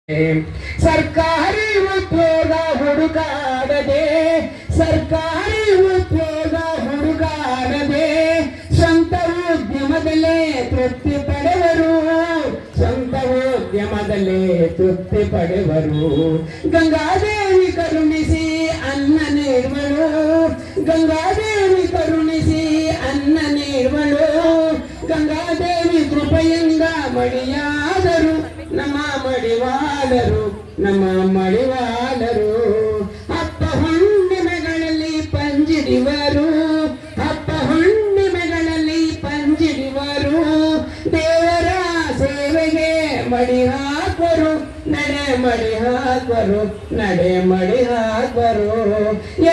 ಸರ್ಕಾರಿ ಉದ್ಯೋಗ ಹುಡುಕಾಡದೆ ಸರ್ಕಾರಿ ಉದ್ಯೋಗ ಹುಡುಕಾಡದೆ ಸ್ವಂತ ಉದ್ಯಮದಲ್ಲೇ ತೃಪ್ತಿ ಪಡೆವರು ಸ್ವಂತ ಉದ್ಯಮದಲ್ಲೇ ತೃಪ್ತಿ ಪಡೆವರು. ಗಂಗಾದೇವಿ ಕರುಣಿಸಿ ಅನ್ನ ನೀಡುವಳು, ಗಂಗಾದೇವಿ ಕರುಣಿಸಿ ಅನ್ನ ನೀಡುವಳು. ಗಂಗಾದೇವಿ ಕೃಪೆಯಿಂದ ಮಡಿಯಾದರು ನಮ್ಮ ಮಡಿವಾಳರು, ನಮ್ಮ ಮಡಿವಾಳರು. ಹಬ್ಬ ಹುಣ್ಣಿಮೆಗಳಲ್ಲಿ ಪಂಜಿಡಿವರು, ಹಬ್ಬ ಹುಣ್ಣಿಮೆಗಳಲ್ಲಿ ಪಂಜಿಡಿವರು. ದೇವರ ಸೇವೆಗೆ ಮಡಿ ಹಾಕರು, ನಡೆ ಮಡಿ ಹಾಕರು, ನಡೆ ಮಡಿ ಹಾಕರು.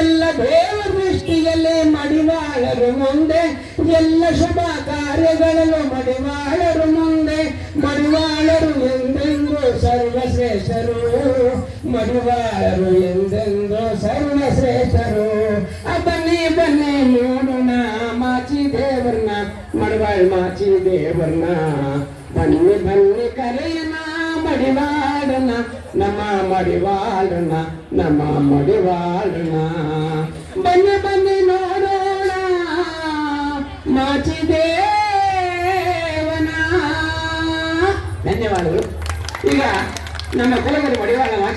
ಎಲ್ಲ ದೇವ ದೃಷ್ಟಿಯಲ್ಲಿ ಮಡಿವಾಳರು ಮುಂದೆ, ಎಲ್ಲ ಶುಭ ಕಾರ್ಯಗಳಲ್ಲೂ ಮಡಿವಾಳರು ಮುಂದೆ. ಮಡಿವಾಳರು ಎಂದೆಂದು ಸರ್ವಶ್ರೇಷ್ಠರು, ಮಡಿವಾಳರು ಎಂದೆಂದು ಸರ್ವಶ್ರೇಷ್ಠರು. ಬನ್ನಿ ಬನ್ನಿ ನೋಡೋಣ ಮಾಚಿ ದೇವರನ್ನ, ಮಡಿವಾಳ ಮಾಚಿ ದೇವರನ್ನ. ಬನ್ನಿ ಬನ್ನಿ ಕರೆಯನ ಮಡಿವಾಳನ, ನಮ್ಮ ಮಡಿವಾಳನ, ನಮ್ಮ ಮಡಿವಾಳನ. ಬನ್ನಿ ಬನ್ನಿ ನೋಡೋಣ ಮಾಚಿ ದೇವನ. ಧನ್ಯವಾದಗಳು. ಈಗ ನಮ್ಮ ಕುಲಗುರು ಮಡಿವಾಳ ಮಾಚಿ